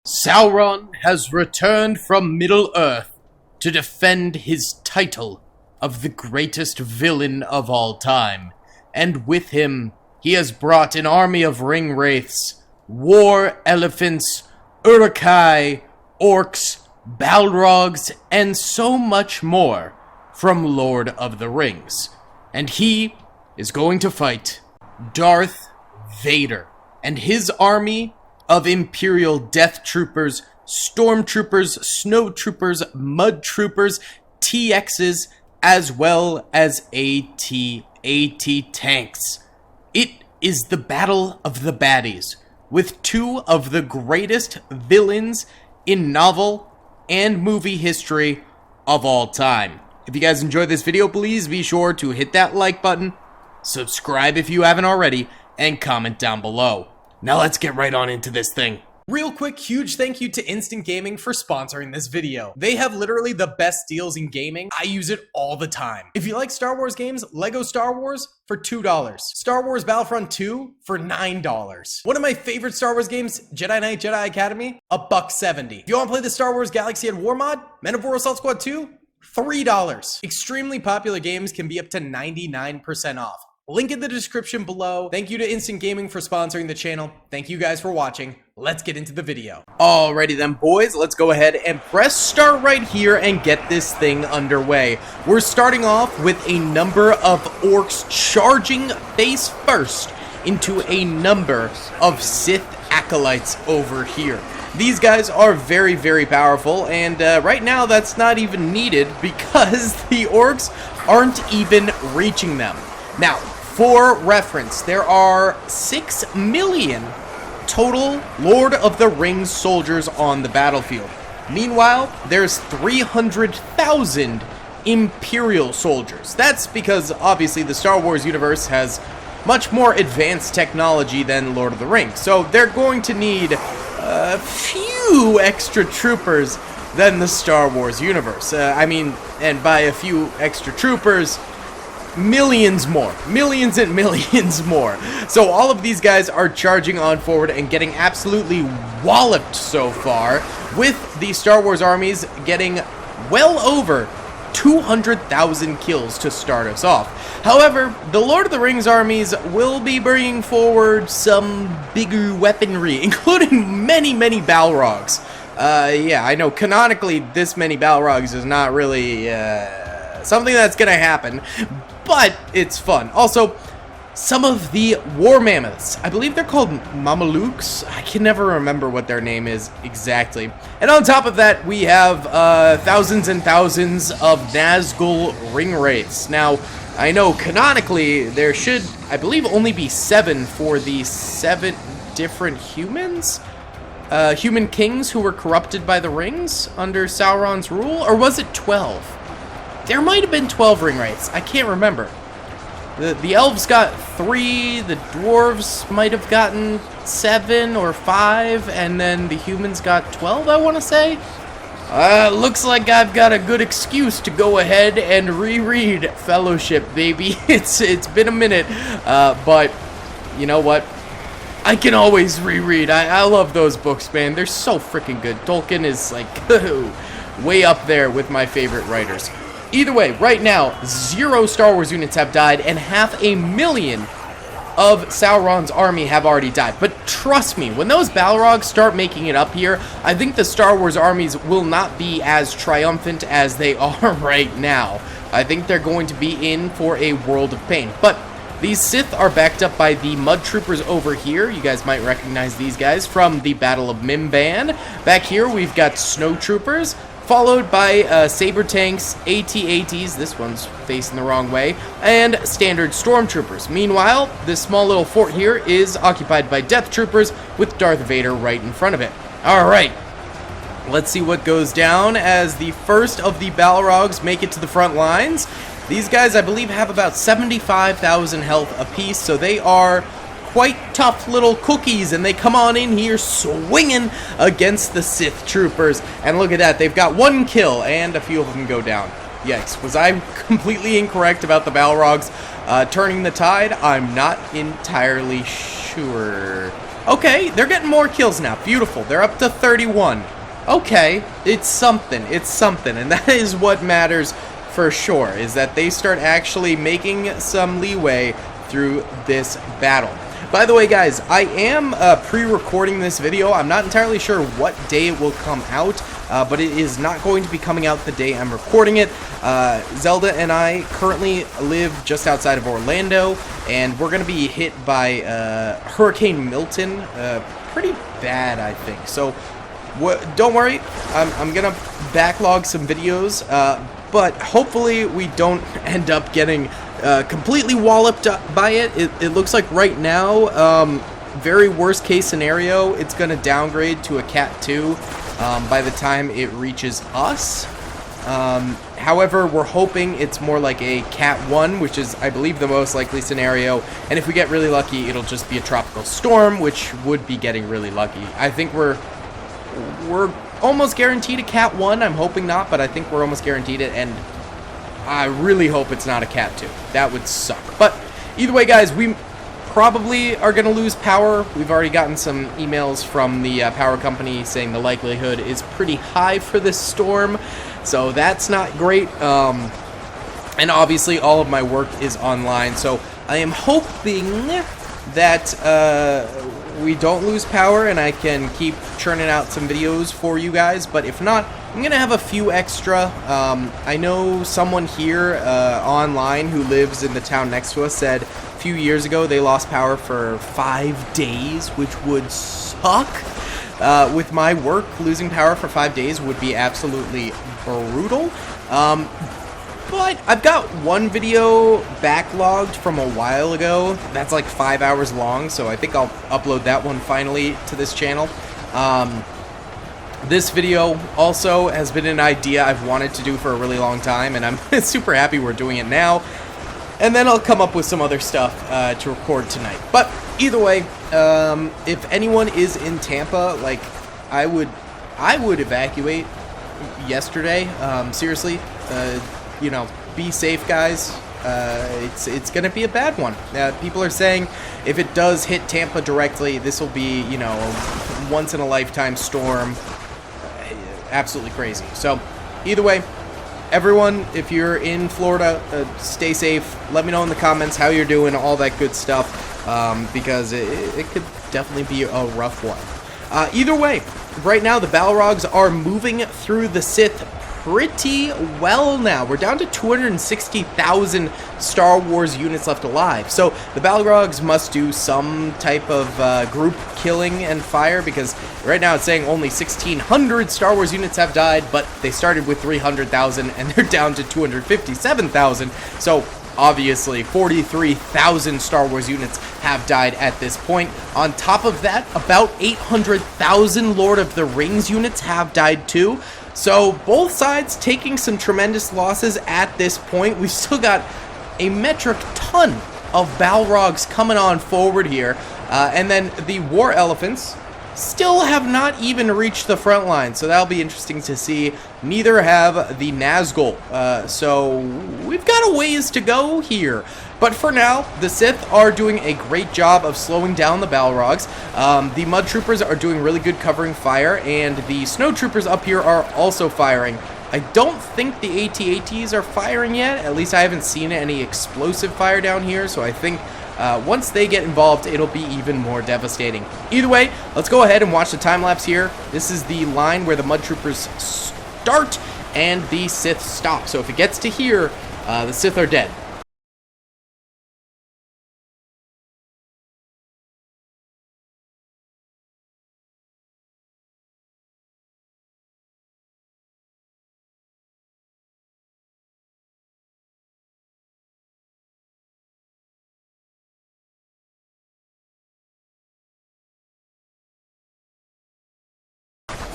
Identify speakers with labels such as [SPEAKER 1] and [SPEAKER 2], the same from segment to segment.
[SPEAKER 1] Sauron has returned from Middle-earth to defend his title of the greatest villain of all time. And with him, he has brought an army of ring wraiths, war elephants, Uruk-hai, orcs, balrogs, and so much more from Lord of the Rings. And he is going to fight Darth Vader and his army of Imperial Death Troopers, Stormtroopers, Snow Troopers, Mud Troopers, TXs, as well as AT tanks. It is the Battle of the Baddies, with two of the greatest villains in novel and movie history of all time. If you guys enjoyed this video, please be sure to hit that like button, subscribe if you haven't already, and comment down below. Now let's get right on into this thing. Real quick, huge thank you to Instant Gaming for sponsoring this video. They have literally the best deals in gaming. I use it all the time. If you like Star Wars games, Lego Star Wars for $2. Star Wars Battlefront 2 for $9. One of my favorite Star Wars games, Jedi Knight Jedi Academy, $1.70. If you want to play the Star Wars Galaxy at War mod, Men of War Assault Squad 2, $3. Extremely popular games can be up to 99% off. Link in the description below. Thank you to Instant Gaming for sponsoring the channel. Thank you guys for watching. Let's get into the video. Alrighty then, boys. Let's go ahead and press start right here and get this thing underway. We're starting off with a number of orcs charging face first into a number of Sith acolytes over here. These guys are very, very powerful, and right now that's not even needed because the orcs aren't even reaching them. Now, for reference, there are 6 million total Lord of the Rings soldiers on the battlefield. Meanwhile, there's 300,000 Imperial soldiers. That's because, obviously, the Star Wars universe has much more advanced technology than Lord of the Rings. So they're going to need a few extra troopers than the Star Wars universe. And by a few extra troopers, millions more. Millions and millions more. So all of these guys are charging on forward and getting absolutely walloped so far, with the Star Wars armies getting well over 200,000 kills to start us off. However, the Lord of the Rings armies will be bringing forward some bigger weaponry, including many, many Balrogs. Yeah, I know canonically this many Balrogs is not really something that's gonna happen, but it's fun. Also, some of the war mammoths, I believe they're called Mamelukes. I can never remember what their name is exactly. And on top of that, we have thousands and thousands of Nazgul ring wraiths. Now, I know canonically there should, I believe, only be 7 for the 7 different humans? Human kings who were corrupted by the rings under Sauron's rule? Or was it 12? There might have been 12 ring wraiths. I can't remember. The elves got 3, the dwarves might have gotten 7 or 5, and then the humans got 12, I want to say. Looks like I've got a good excuse to go ahead and reread Fellowship, baby. It's been a minute, but you know what? I can always reread. I love those books, man. They're so freaking good. Tolkien is like way up there with my favorite writers. Either way, right now, 0 Star Wars units have died, and 500,000 of Sauron's army have already died. But trust me, when those Balrogs start making it up here, I think the Star Wars armies will not be as triumphant as they are right now. I think they're going to be in for a world of pain. But these Sith are backed up by the Mud Troopers over here. You guys might recognize these guys from the Battle of Mimban. Back here, we've got Snow Troopers, followed by saber tanks, AT-ATs, this one's facing the wrong way, and standard Stormtroopers. Meanwhile, this small little fort here is occupied by Death Troopers with Darth Vader right in front of it. Alright, let's see what goes down as the first of the Balrogs make it to the front lines. These guys, I believe, have about 75,000 health apiece, so they are quite tough little cookies, and they come on in here swinging against the Sith troopers. And look at that, they've got 1 kill, and a few of them go down. Yikes, was I completely incorrect about the Balrogs turning the tide? I'm not entirely sure. Okay, they're getting more kills now. Beautiful. They're up to 31. Okay, it's something. It's something. And that is what matters for sure, is that they start actually making some leeway through this battle. By the way, guys, I am pre-recording this video. I'm not entirely sure what day it will come out, but it is not going to be coming out the day I'm recording it. Zelda and I currently live just outside of Orlando, and we're going to be hit by Hurricane Milton pretty bad, I think. So don't worry, I'm going to backlog some videos, but hopefully we don't end up getting completely walloped by it. It looks like right now, very worst case scenario, it's going to downgrade to a Cat 2 by the time it reaches us. However, we're hoping it's more like a Cat 1, which is, I believe, the most likely scenario. And if we get really lucky, it'll just be a tropical storm, which would be getting really lucky. I think we're almost guaranteed a Cat 1. I'm hoping not, but I think we're almost guaranteed it, and I really hope it's not a Cat 2. That would suck. But either way, guys, we probably are going to lose power. We've already gotten some emails from the power company saying the likelihood is pretty high for this storm, so that's not great. And obviously all of my work is online, so I am hoping that we don't lose power and I can keep churning out some videos for you guys. But if not, I'm gonna have a few extra. I know someone here online who lives in the town next to us said a few years ago they lost power for 5 days, which would suck. With my work, losing power for 5 days would be absolutely brutal. But I've got one video backlogged from a while ago that's like 5 hours long, so I think I'll upload that one finally to this channel. This video also has been an idea I've wanted to do for a really long time, and I'm super happy we're doing it now. And then I'll come up with some other stuff to record tonight. But either way, if anyone is in Tampa, like I would evacuate yesterday. Seriously. You know, be safe, guys. It's gonna be a bad one. People are saying if it does hit Tampa directly, this will be, you know, a once-in-a-lifetime storm. Absolutely crazy. So, either way, everyone, if you're in Florida, stay safe. Let me know in the comments how you're doing, all that good stuff, because it could definitely be a rough one. Either way, right now the Balrogs are moving through the Sith pretty well now. We're down to 260,000 Star Wars units left alive. So the Balrogs must do some type of group killing and fire, because right now it's saying only 1,600 Star Wars units have died, but they started with 300,000 and they're down to 257,000. So obviously 43,000 Star Wars units have died at this point. On top of that, about 800,000 Lord of the Rings units have died too. So both sides taking some tremendous losses at this point. We've still got a metric ton of Balrogs coming on forward here. And then the War Elephants still have not even reached the front line. So that'll be interesting to see. Neither have the Nazgul. So we've got a ways to go here. But for now, the Sith are doing a great job of slowing down the Balrogs. The Mud Troopers are doing really good covering fire, and the Snow Troopers up here are also firing. I don't think the AT-ATs are firing yet. At least I haven't seen any explosive fire down here, so I think once they get involved, it'll be even more devastating. Either way, let's go ahead and watch the time-lapse here. This is the line where the Mud Troopers start and the Sith stop. So if it gets to here, the Sith are dead.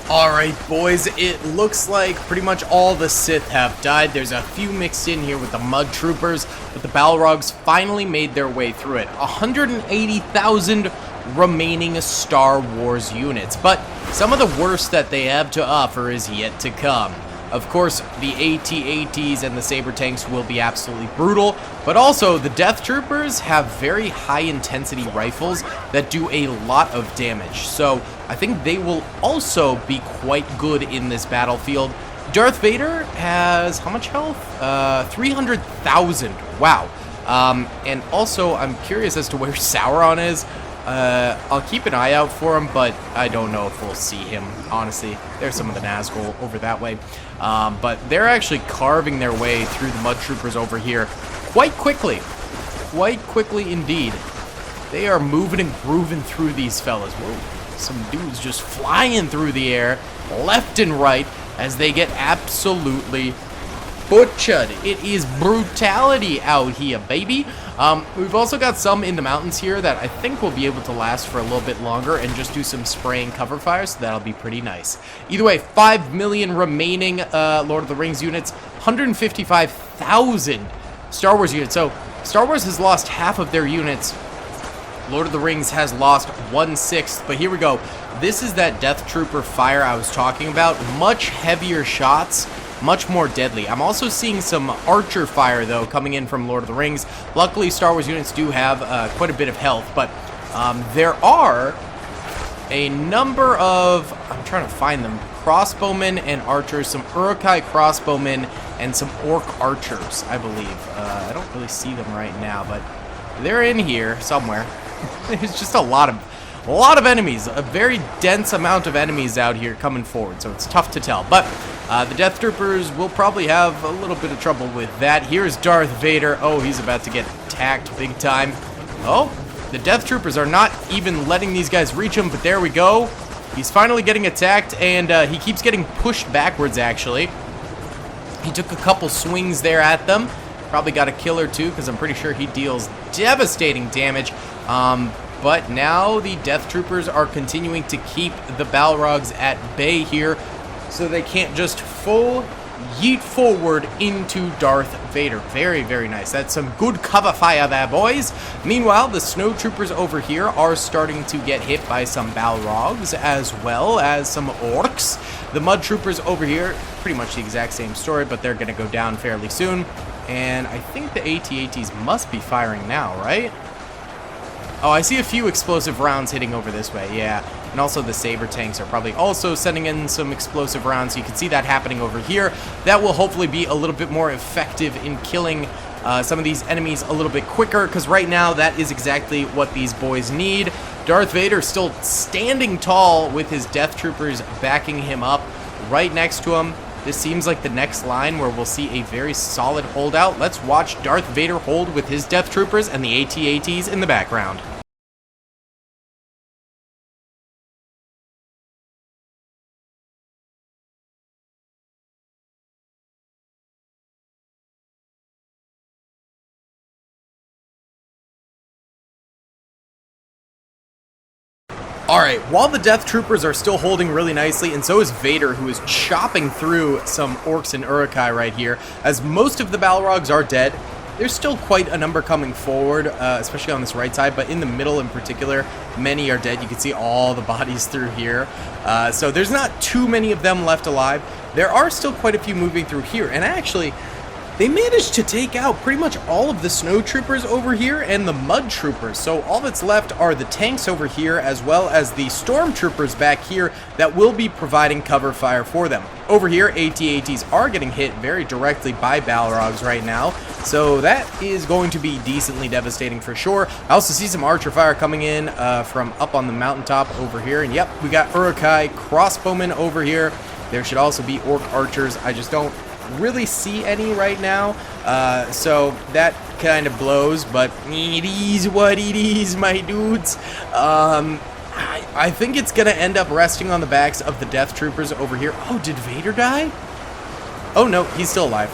[SPEAKER 1] Alright boys, it looks like pretty much all the Sith have died. There's a few mixed in here with the Mud Troopers, but the Balrogs finally made their way through it. 180,000 remaining Star Wars units, but some of the worst that they have to offer is yet to come. Of course, the AT-ATs and the Saber tanks will be absolutely brutal, but also the Death Troopers have very high-intensity rifles that do a lot of damage, so I think they will also be quite good in this battlefield. Darth Vader has how much health? 300,000. Wow. And also, I'm curious as to where Sauron is. I'll keep an eye out for him, but I don't know if we'll see him, honestly. There's some of the Nazgul over that way. But they're actually carving their way through the Mud Troopers over here quite quickly. Quite quickly indeed. They are moving and grooving through these fellas. Whoa, some dudes just flying through the air, left and right, as they get absolutely butchered. It is brutality out here, baby. We've also got some in the mountains here that I think will be able to last for a little bit longer and just do some spraying cover fire, so that'll be pretty nice. Either way, 5 million remaining Lord of the Rings units, 155,000 Star Wars units. So Star Wars has lost half of their units. Lord of the Rings has lost 1/6, but here we go. This is that Death Trooper fire I was talking about. Much heavier shots, much more deadly. I'm also seeing some archer fire, though, coming in from Lord of the Rings. Luckily, Star Wars units do have quite a bit of health, but there are a number of, I'm trying to find them, crossbowmen and archers, some Uruk-hai crossbowmen, and some orc archers, I believe. I don't really see them right now, but they're in here somewhere. There's just a lot of enemies, a very dense amount of enemies out here coming forward, so it's tough to tell. But the Death Troopers will probably have a little bit of trouble with that. Here's Darth Vader. Oh, he's about to get attacked big time. Oh, the Death Troopers are not even letting these guys reach him, but there we go. He's finally getting attacked, and he keeps getting pushed backwards, actually. He took a couple swings there at them. Probably got a kill or two, because I'm pretty sure he deals devastating damage. But now the Death Troopers are continuing to keep the Balrogs at bay here, so they can't just full yeet forward into Darth Vader. Very, very nice. That's some good cover fire there, boys. Meanwhile, the Snow Troopers over here are starting to get hit by some Balrogs as well as some Orcs. The Mud Troopers over here, pretty much the exact same story, but they're going to go down fairly soon. And I think the AT-ATs must be firing now, right? Oh, I see a few explosive rounds hitting over this way, yeah. And also the Saber tanks are probably also sending in some explosive rounds, so you can see that happening over here. That will hopefully be a little bit more effective in killing some of these enemies a little bit quicker, because right now that is exactly what these boys need. Darth Vader still standing tall with his Death Troopers backing him up right next to him. This seems like the next line where we'll see a very solid holdout. Let's watch Darth Vader hold with his Death Troopers and the AT-ATs in the background. Alright, while the Death Troopers are still holding really nicely, and so is Vader, who is chopping through some Orcs and Uruk-hai right here, as most of the Balrogs are dead. There's still quite a number coming forward, especially on this right side, but in the middle in particular, many are dead. You can see all the bodies through here. So there's not too many of them left alive. There are still quite a few moving through here, and actually, they managed to take out pretty much all of the Snow Troopers over here and the Mud Troopers. So all that's left are the tanks over here as well as the Stormtroopers back here that will be providing cover fire for them. Over here, AT-ATs are getting hit very directly by Balrogs right now. So that is going to be decently devastating for sure. I also see some archer fire coming in from up on the mountaintop over here. And yep, we got Uruk-hai crossbowmen over here. There should also be Orc archers. I just don't really see any right now, so that kind of blows, but it is what it is, my dudes. I think it's gonna end up resting on the backs of the Death Troopers over here. Oh, did Vader die? Oh no, he's still alive.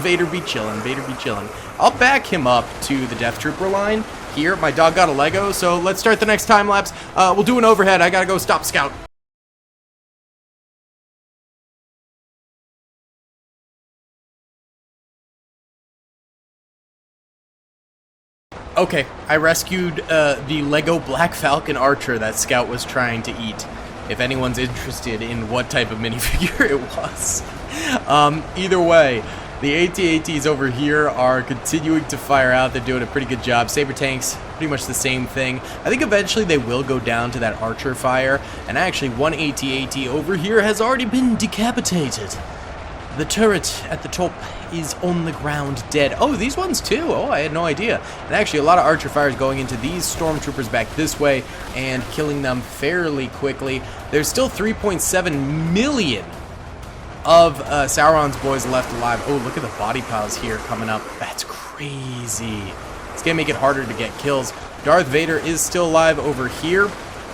[SPEAKER 1] Vader be chillin', Vader be chillin'. I'll back him up to the Death Trooper line here. My dog got a Lego, so let's start the next time lapse. We'll do an overhead. I gotta go stop Scout. Okay, I rescued the Lego Black Falcon Archer that Scout was trying to eat. If anyone's interested in what type of minifigure it was. Either way, the AT-ATs over here are continuing to fire out. They're doing a pretty good job. Saber tanks, pretty much the same thing. I think eventually they will go down to that archer fire. And actually, one AT-AT over here has already been decapitated. The turret at the top is on the ground dead. Oh, these ones too. Oh, I had no idea. And actually, a lot of archer fires going into these stormtroopers back this way and killing them fairly quickly. There's still 3.7 million of Sauron's boys left alive. Oh, look at the body piles here coming up. That's crazy. It's gonna make it harder to get kills. Darth Vader is still alive over here.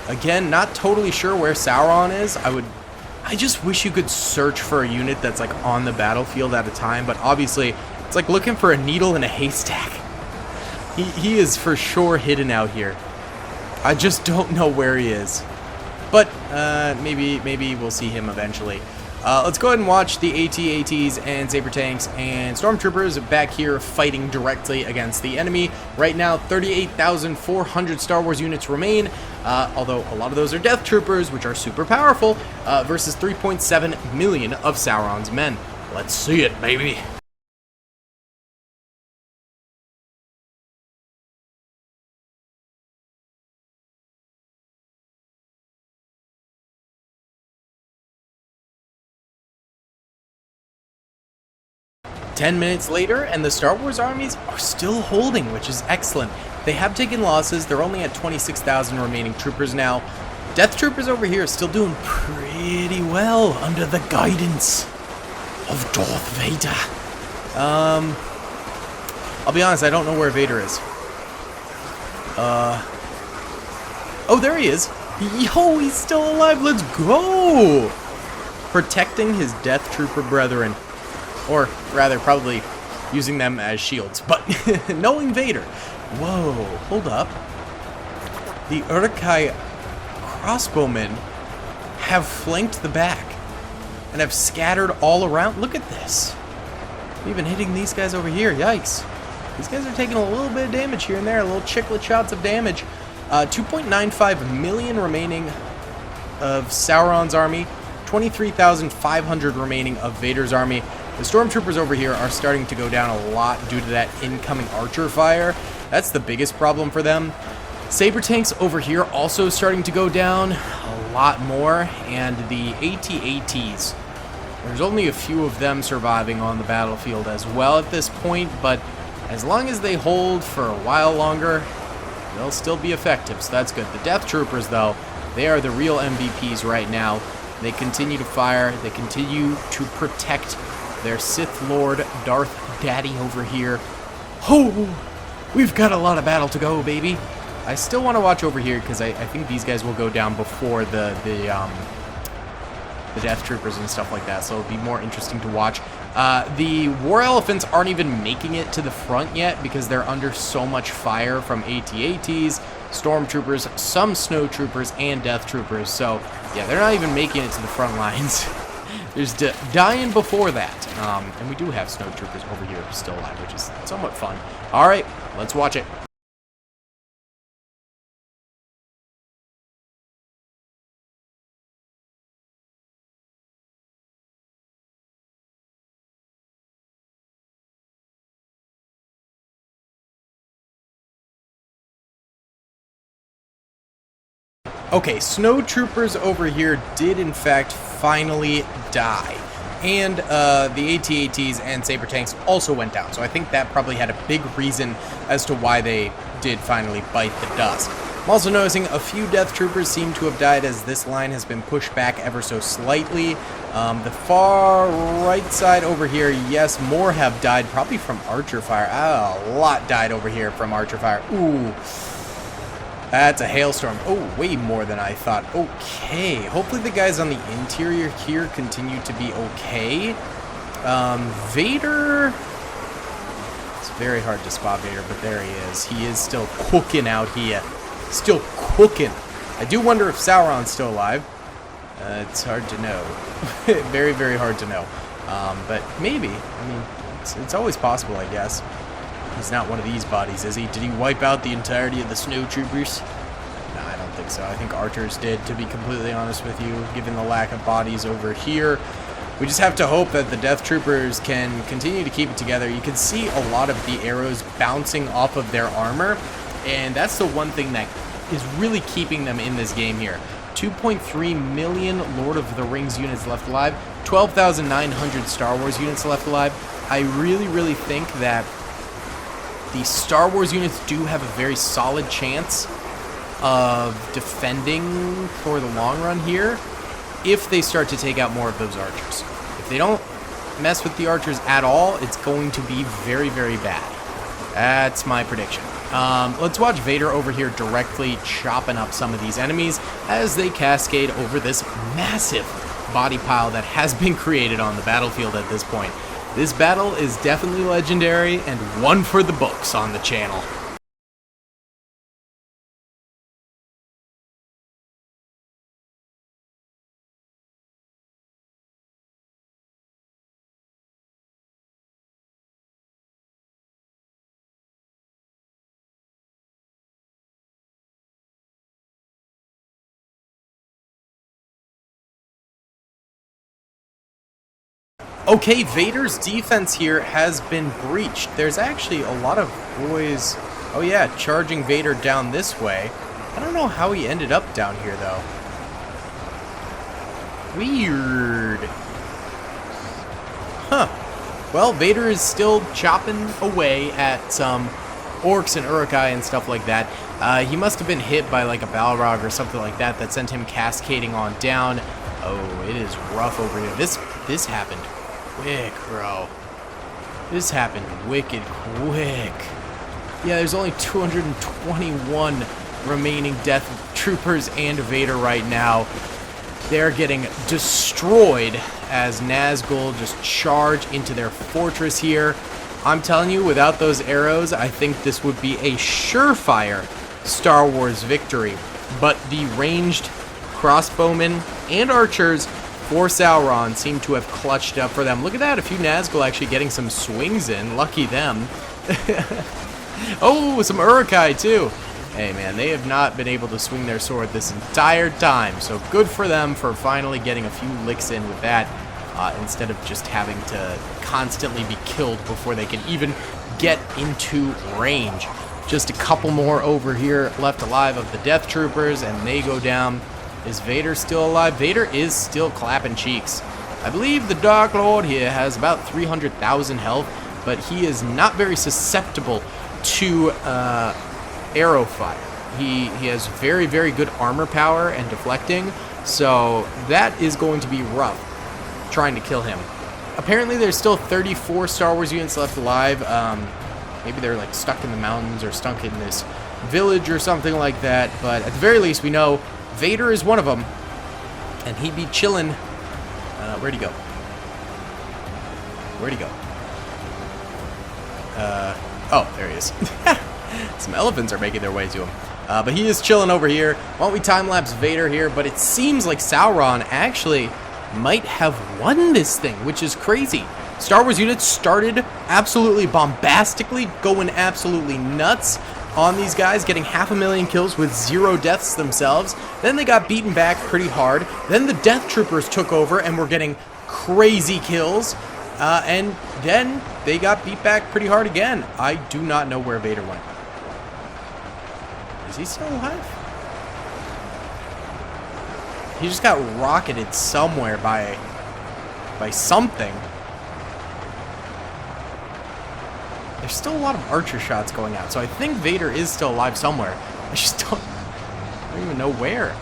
[SPEAKER 1] Again, not totally sure where Sauron is. I just wish you could search for a unit that's like on the battlefield at a time, but obviously it's like looking for a needle in a haystack. He is for sure hidden out here. I just don't know where he is. But maybe we'll see him eventually. Let's go ahead and watch the AT-ATs and Saber tanks and Stormtroopers back here fighting directly against the enemy. Right now, 38,400 Star Wars units remain, although a lot of those are Death Troopers, which are super powerful, versus 3.7 million of Sauron's men. Let's see it, baby. Ten minutes later, and the Star Wars armies are still holding, which is excellent. They have taken losses. They're only at 26,000 remaining troopers now. Death Troopers over here are still doing pretty well under the guidance of Darth Vader. I'll be honest, I don't know where Vader is. Oh, there he is. Yo, he's still alive. Let's go. Protecting his Death Trooper brethren. Or rather, probably using them as shields. But knowing Vader. Whoa, hold up. The Uruk-hai crossbowmen have flanked the back and have scattered all around. Look at this. Even hitting these guys over here. Yikes. These guys are taking a little bit of damage here and there. Little chiclet shots of damage. 2.95 million remaining of Sauron's army. 23,500 remaining of Vader's army. The Stormtroopers over here are starting to go down a lot due to that incoming archer fire. That's the biggest problem for them. Saber tanks over here also starting to go down a lot more. And the AT-ATs, there's only a few of them surviving on the battlefield as well at this point. But as long as they hold for a while longer, they'll still be effective. So that's good. The Death Troopers, though, they are the real MVPs right now. They continue to fire. They continue to protect their Sith Lord Darth Daddy over here. Oh, we've got a lot of battle to go, baby. I still want to watch over here because I think these guys will go down before the Death Troopers and stuff like that, so it'll be more interesting to watch. The War Elephants aren't even making it to the front yet because they're under so much fire from AT-ATs, Stormtroopers, some Snow Troopers, and Death Troopers. So, yeah, they're not even making it to the front lines. There's dying before that. And we do have Snow Troopers over here still alive, which is somewhat fun. All right, let's watch it. Okay, Snow Troopers over here did in fact finally die. And the AT-ATs and Saber tanks also went down. So I think that probably had a big reason as to why they did finally bite the dust. I'm also noticing a few Death Troopers seem to have died as this line has been pushed back ever so slightly. The far right side over here, yes, more have died, probably from archer fire. A lot died over here from archer fire. Ooh. That's a hailstorm. Oh, way more than I thought. Okay. Hopefully the guys on the interior here continue to be okay. Vader... It's very hard to spot Vader, but there he is. He is still cooking out here. Still cooking. I do wonder if Sauron's still alive. It's hard to know. Very, very hard to know. But maybe. I mean, it's always possible, I guess. He's not one of these bodies, is he? Did he wipe out the entirety of the Snow Troopers? No, I don't think so. I think archers did, to be completely honest with you, given the lack of bodies over here. We just have to hope that the Death Troopers can continue to keep it together. You can see a lot of the arrows bouncing off of their armor, and that's the one thing that is really keeping them in this game here. 2.3 million Lord of the Rings units left alive, 12,900 Star Wars units left alive. I really think that the Star Wars units do have a very solid chance of defending for the long run here if they start to take out more of those archers. If they don't mess with the archers at all, it's going to be very bad. That's my prediction. Let's watch Vader over here directly chopping up some of these enemies as they cascade over this massive body pile that has been created on the battlefield at this point. This battle is definitely legendary and one for the books on the channel. Okay, Vader's defense here has been breached. There's actually a lot of boys, oh yeah, charging Vader down this way. I don't know how he ended up down here, though. Weird. Huh. Well, Vader is still chopping away at some orcs and Uruk-hai and stuff like that. He must have been hit by like a Balrog or something like that that sent him cascading on down. Oh, it is rough over here. This happened quick, bro. This happened wicked quick. Yeah, there's only 221 remaining Death Troopers and Vader right now. They're getting destroyed as Nazgul just charge into their fortress here. I'm telling you, without those arrows, I think this would be a surefire Star Wars victory. But the ranged crossbowmen and archers for Sauron seem to have clutched up for them. Look at that, a few Nazgul actually getting some swings in. Lucky them. Oh, some Uruk-hai too. Hey man, they have not been able to swing their sword this entire time, so good for them for finally getting a few licks in with that, instead of just having to constantly be killed before they can even get into range. Just a couple more over here left alive of the Death Troopers, and they go down. Is Vader still alive? Vader is still clapping cheeks. I believe the Dark Lord here has about 300,000 health, but he is not very susceptible to arrow fire. He has very good armor power and deflecting, so that is going to be rough trying to kill him. Apparently there's still 34 Star Wars units left alive. Maybe they're like stuck in the mountains or stuck in this village or something like that, but at the very least we know Vader is one of them, and he'd be chilling. Where'd he go? Where'd he go? Oh, there he is. Some elephants are making their way to him. But he is chilling over here. Why don't we time-lapse Vader here? But it seems like Sauron actually might have won this thing, which is crazy. Star Wars units started absolutely bombastically, going absolutely nuts on these guys, getting 500,000 kills with 0 deaths themselves. Then they got beaten back pretty hard. Then the Death Troopers took over and were getting crazy kills. And then they got beat back pretty hard again. I do not know where Vader went. Is he still alive? He just got rocketed somewhere by something. There's still a lot of archer shots going out, so I think Vader is still alive somewhere. I just don't even know where.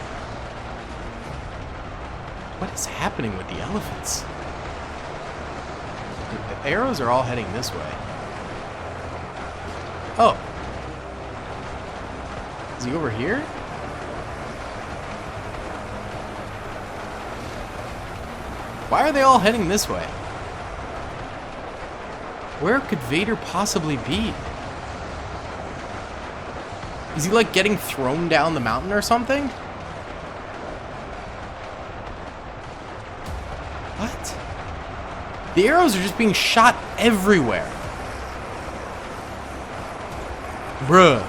[SPEAKER 1] What is happening with the elephants? The arrows are all heading this way. Oh. Is he over here? Why are they all heading this way? Where could Vader possibly be? Is he like getting thrown down the mountain or something? What? The arrows are just being shot everywhere. Bruh.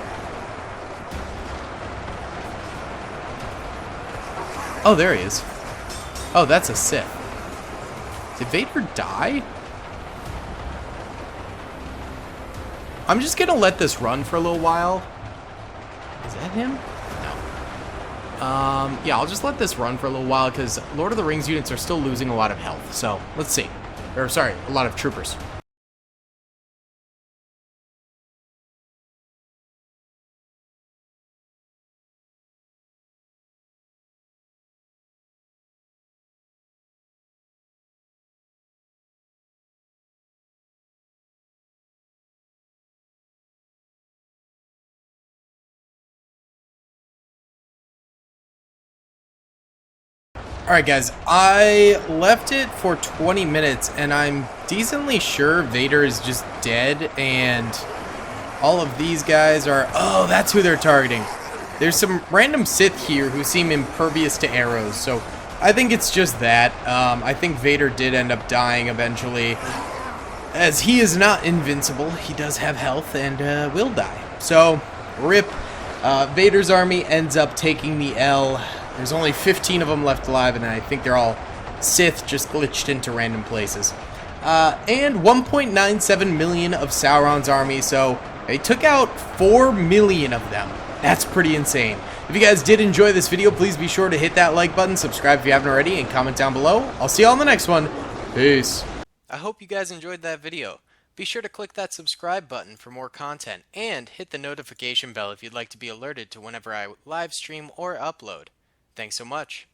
[SPEAKER 1] Oh, there he is. Oh, that's a Sith. Did Vader die? I'm just gonna let this run for a little while. Is that him? No. Yeah, I'll just let this run for a little while because Lord of the Rings units are still losing a lot of health. So, let's see. Or, sorry, a lot of troopers. Alright guys, I left it for 20 minutes and I'm decently sure Vader is just dead and all of these guys are... Oh, that's who they're targeting. There's some random Sith here who seem impervious to arrows, so I think it's just that. I think Vader did end up dying eventually. As he is not invincible, he does have health and will die. So, rip. Vader's army ends up taking the L. There's only 15 of them left alive, and I think they're all Sith just glitched into random places. And 1.97 million of Sauron's army, so they took out 4 million of them. That's pretty insane. If you guys did enjoy this video, please be sure to hit that like button, subscribe if you haven't already, and comment down below. I'll see you all in the next one. Peace. I hope you guys enjoyed that video. Be sure to click that subscribe button for more content, and hit the notification bell if you'd like to be alerted to whenever I live stream or upload. Thanks so much.